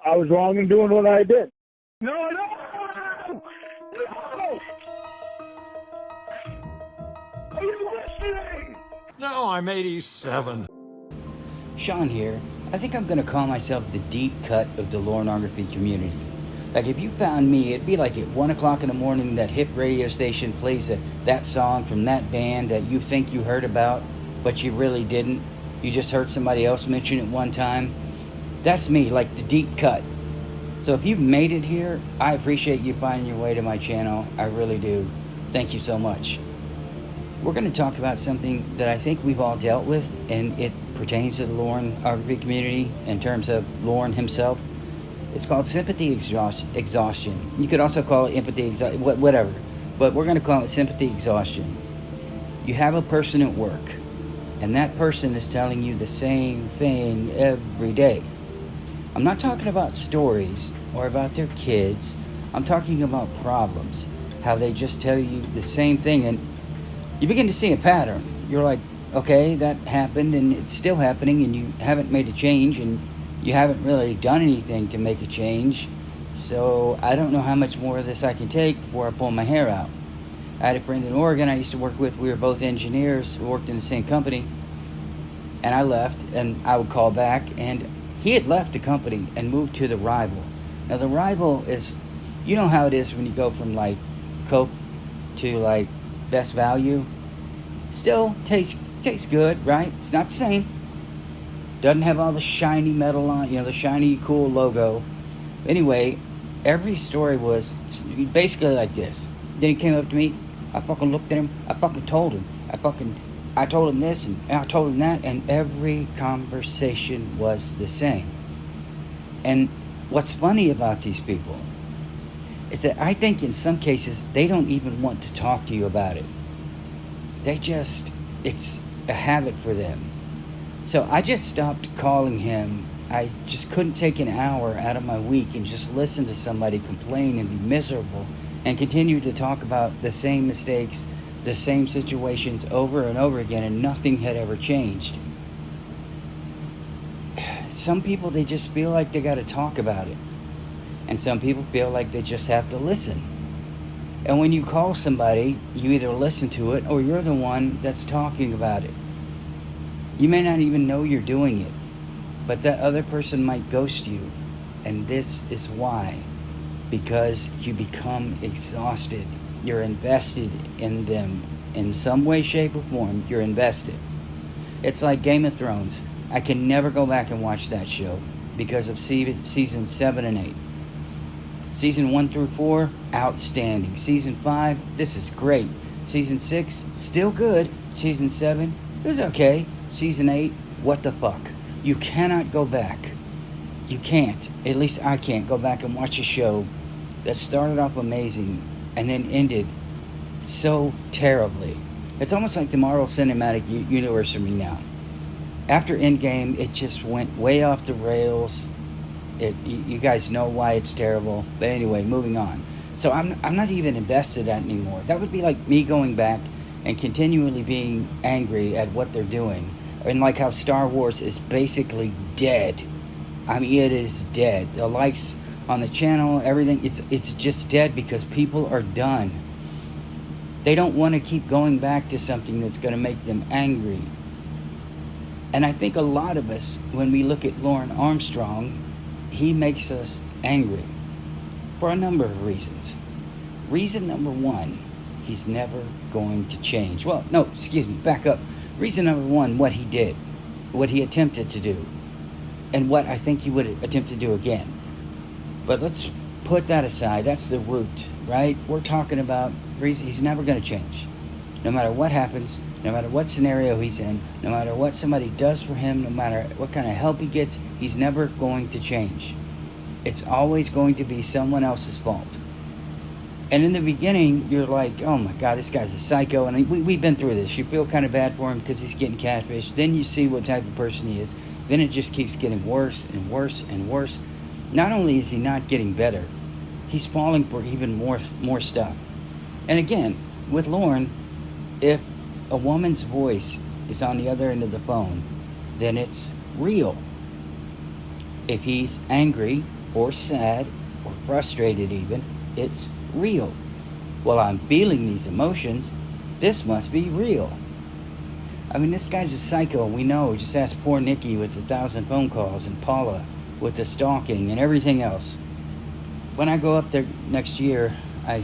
I was wrong in doing what I did. No, no, no! Are you listening? No, I'm 87. Sean here. I think I'm gonna call myself the deep cut of the Lorneography community. Like, if you found me, it'd be like at 1 o'clock in the morning, that hip radio station plays that song from that band that you think you heard about, but you really didn't. You just heard somebody else mention it one time. That's me, like the deep cut. So if you've made it here, I appreciate you finding your way to my channel. I really do. Thank you so much. We're going to talk about something that I think we've all dealt with, and it pertains to the Lorneography community in terms of Lorne himself. It's called sympathy exhaustion. You could also call it empathy exhaustion, whatever. But we're going to call it sympathy exhaustion. You have a person at work, and that person is telling you the same thing every day. I'm not talking about stories or about their kids. I'm talking about problems. How they just tell you the same thing, and you begin to see a pattern. You're like, okay, that happened, and it's still happening, and you haven't made a change, and you haven't really done anything to make a change. So I don't know how much more of this I can take before I pull my hair out. I had a friend in Oregon I used to work with. We were both engineers who worked in the same company. And I left, and I would call back, and he had left the company and moved to the rival. Now the rival is, you know how it is when you go from like Coke to like Best Value. Still tastes good, right? It's not the same. Doesn't have all the shiny metal on, the shiny cool logo. Anyway, every story was basically like this. Then he came up to me. I fucking looked at him. I fucking told him. I told him this and I told him that, and every conversation was the same. And what's funny about these people is that I think in some cases they don't even want to talk to you about it. It's a habit for them. So I just stopped calling him. I just couldn't take an hour out of my week and just listen to somebody complain and be miserable and continue to talk about the same mistakes, the same situations over and over again, and nothing had ever changed. Some people, they just feel like they got to talk about it. And some people feel like they just have to listen. And when you call somebody, you either listen to it or you're the one that's talking about it. You may not even know you're doing it, but that other person might ghost you. And this is why. Because you become exhausted. You're invested in them. In some way, shape, or form, you're invested. It's like Game of Thrones. I can never go back and watch that show because of season 7 and 8. Season 1 through 4, outstanding. Season 5, this is great. Season 6, still good. Season 7, it was okay. Season 8, what the fuck? You cannot go back. You can't. At least I can't go back and watch a show that started off amazing and then ended so terribly. It's almost like the Marvel Cinematic Universe for me now. After Endgame, it just went way off the rails. You guys know why it's terrible. But anyway, moving on. So I'm not even invested in that anymore. That would be like me going back and continually being angry at what they're doing. And like how Star Wars is basically dead. I mean, it is dead. The likes on the channel, everything, it's just dead because people are done. They don't want to keep going back to something that's going to make them angry. And I think a lot of us, when we look at Lorne Armstrong, he makes us angry for a number of reasons. Reason number one, he's never going to change. Well, no, excuse me, back up. Reason number one, what he did, what he attempted to do, and what I think he would attempt to do again. But let's put that aside. That's the root, right? We're talking about reason he's never going to change. No matter what happens, no matter what scenario he's in, no matter what somebody does for him, no matter what kind of help he gets, he's never going to change. It's always going to be someone else's fault. And in the beginning, you're like, oh my God, this guy's a psycho. And we've been through this. You feel kind of bad for him because he's getting catfished. Then you see what type of person he is. Then it just keeps getting worse and worse and worse. Not only is he not getting better, he's falling for even more stuff. And again, with Lorne, if a woman's voice is on the other end of the phone, then it's real. If he's angry, or sad or frustrated even. It's real. Well, I'm feeling these emotions. This must be real. I mean, this guy's a psycho. We know. Just ask poor Nikki with the 1,000 phone calls and Paula with the stalking and everything else. When I go up there next year, I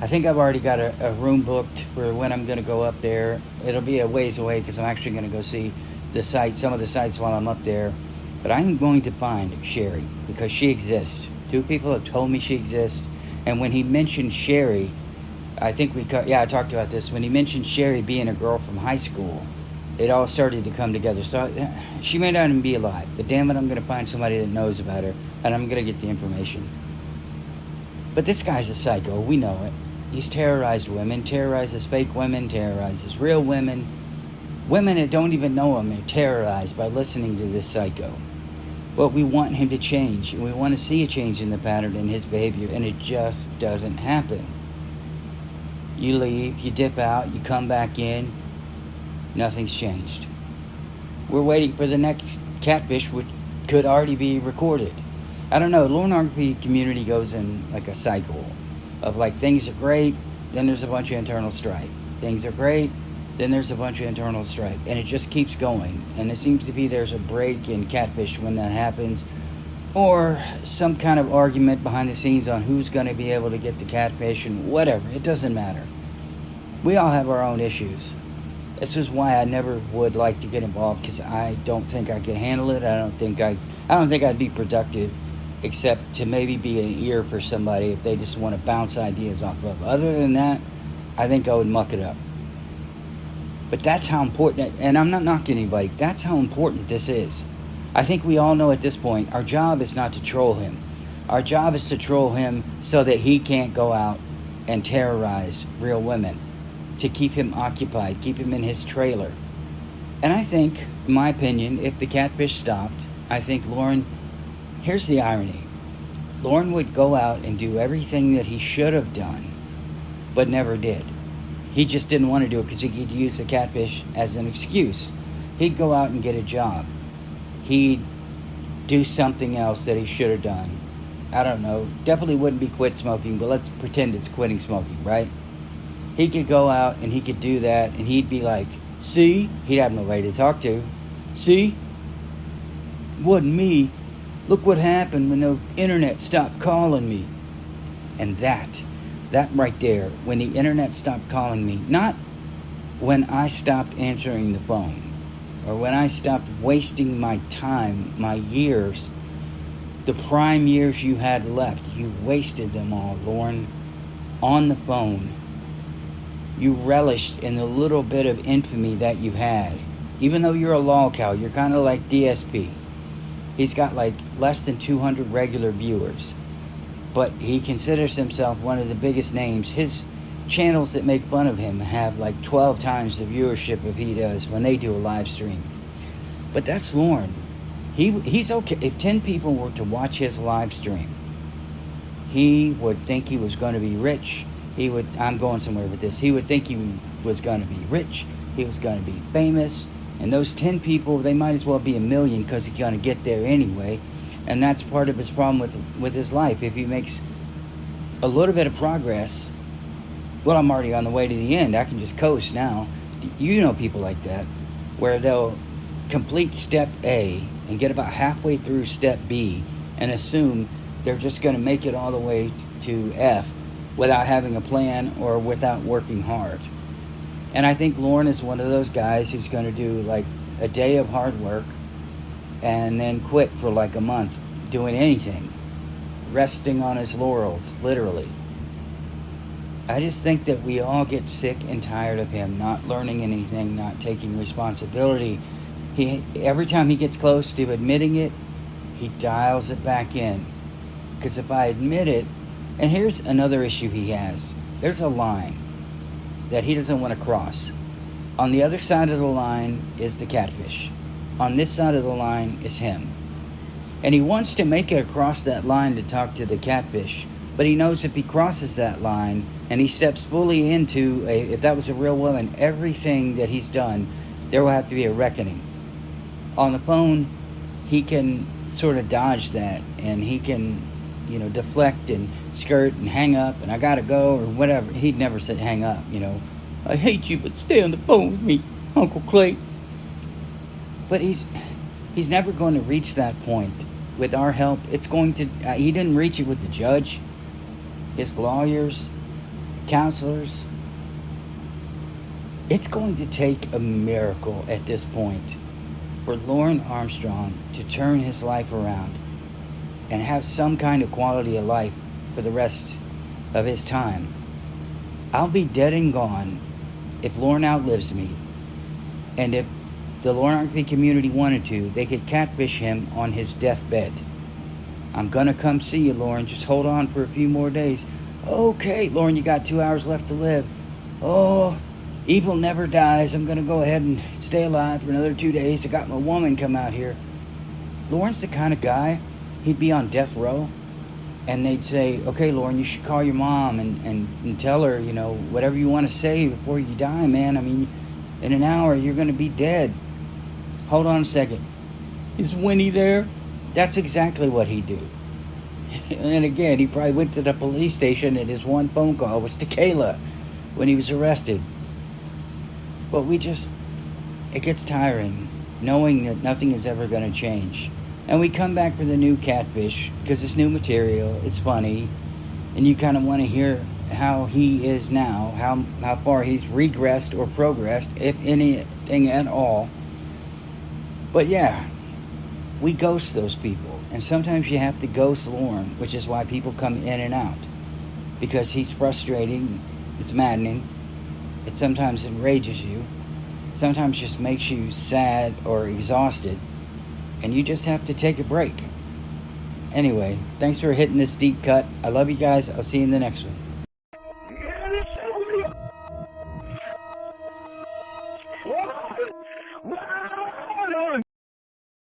think I've already got a room booked for when I'm going to go up there. It'll be a ways away because I'm actually going to go see the site, some of the sites while I'm up there. But I'm going to find Sherry because she exists. 2 people have told me she exists. And when he mentioned Sherry, I talked about this. When he mentioned Sherry being a girl from high school, it all started to come together. So she may not even be alive, but damn it, I'm going to find somebody that knows about her, and I'm going to get the information. But this guy's a psycho. We know it. He's terrorized women, terrorizes fake women, terrorizes real women. Women that don't even know him are terrorized by listening to this psycho. But we want him to change, and we want to see a change in the pattern in his behavior, and it just doesn't happen. You leave, you dip out, you come back in, nothing's changed. We're waiting for the next catfish, which could already be recorded. I don't know, Lorne RP community goes in like a cycle of like things are great, then there's a bunch of internal strife. Things are great, then there's a bunch of internal strife. And it just keeps going. And it seems to be there's a break in catfish when that happens. Or some kind of argument behind the scenes on who's going to be able to get the catfish and whatever. It doesn't matter. We all have our own issues. This is why I never would like to get involved, because I don't think I can handle it. I don't think I'd be productive, except to maybe be an ear for somebody if they just want to bounce ideas off of. Other than that, I think I would muck it up. But that's how important, and I'm not knocking anybody, that's how important this is. I think we all know at this point, our job is not to troll him. Our job is to troll him so that he can't go out and terrorize real women, to keep him occupied, keep him in his trailer. And I think, in my opinion, if the catfish stopped, I think Lorne, here's the irony, Lorne would go out and do everything that he should have done, but never did. He just didn't want to do it because he could use the catfish as an excuse. He'd go out and get a job. He'd do something else that he should have done. I don't know. Definitely wouldn't be quit smoking, but let's pretend it's quitting smoking, right? He could go out and he could do that, and he'd be like, see? He'd have nobody to talk to. See? Wasn't me. Look what happened when the internet stopped calling me. And that right there, when the internet stopped calling me, not when I stopped answering the phone, or when I stopped wasting my time, my years, the prime years you had left, you wasted them all, Lorne, on the phone. You relished in the little bit of infamy that you had. Even though you're a lolcow, you're kind of like DSP. He's got like less than 200 regular viewers, but he considers himself one of the biggest names. His channels that make fun of him have like 12 times the viewership if he does when they do a live stream. But that's Lorne. He's okay. If 10 people were to watch his live stream, he would think he was going to be rich. I'm going somewhere with this. He would think he was going to be rich. He was going to be famous. And those 10 people, they might as well be a million because he's going to get there anyway. And that's part of his problem with his life. If he makes a little bit of progress, well, I'm already on the way to the end. I can just coast now. You know people like that, where they'll complete step A and get about halfway through step B and assume they're just going to make it all the way to F without having a plan or without working hard. And I think Lorne is one of those guys who's going to do like a day of hard work and then quit for like a month doing anything, resting on his laurels, literally. I just think that we all get sick and tired of him not learning anything, not taking responsibility. Every time he gets close to admitting it, he dials it back in. Because if I admit it, and here's another issue he has. There's a line that he doesn't want to cross. On the other side of the line is the catfish. On this side of the line is him. And he wants to make it across that line to talk to the catfish. But he knows if he crosses that line and he steps fully into, if that was a real woman, everything that he's done, there will have to be a reckoning. On the phone, he can sort of dodge that, and he can, deflect and skirt and hang up and I gotta go or whatever. He'd never say hang up, I hate you, but stay on the phone with me, Uncle Clay. But he's never going to reach that point. With our help, it's going to. He didn't reach it with the judge, his lawyers, counselors. It's going to take a miracle at this point for Lorne Armstrong to turn his life around and have some kind of quality of life for the rest of his time. I'll be dead and gone if Lorne outlives me. And if the Lorne RV community wanted to, they could catfish him on his deathbed. I'm gonna come see you, Lorne. Just hold on for a few more days. Okay, Lorne, you got 2 hours left to live. Oh, evil never dies. I'm gonna go ahead and stay alive for another 2 days. I got my woman come out here. Lorne's the kind of guy, he'd be on death row, and they'd say, okay, Lorne, you should call your mom and tell her, whatever you want to say before you die, man. I mean, in an hour, you're gonna be dead. Hold on a second. Is Winnie there? That's exactly what he'd do. And again, he probably went to the police station and his one phone call was to Kayla when he was arrested. But it gets tiring knowing that nothing is ever going to change. And we come back for the new catfish because it's new material, it's funny, and you kind of want to hear how he is now, how far he's regressed or progressed, if anything at all. But yeah, we ghost those people. And sometimes you have to ghost Lorne, which is why people come in and out. Because he's frustrating, it's maddening, it sometimes enrages you, sometimes just makes you sad or exhausted, and you just have to take a break. Anyway, thanks for hitting this deep cut. I love you guys. I'll see you in the next one.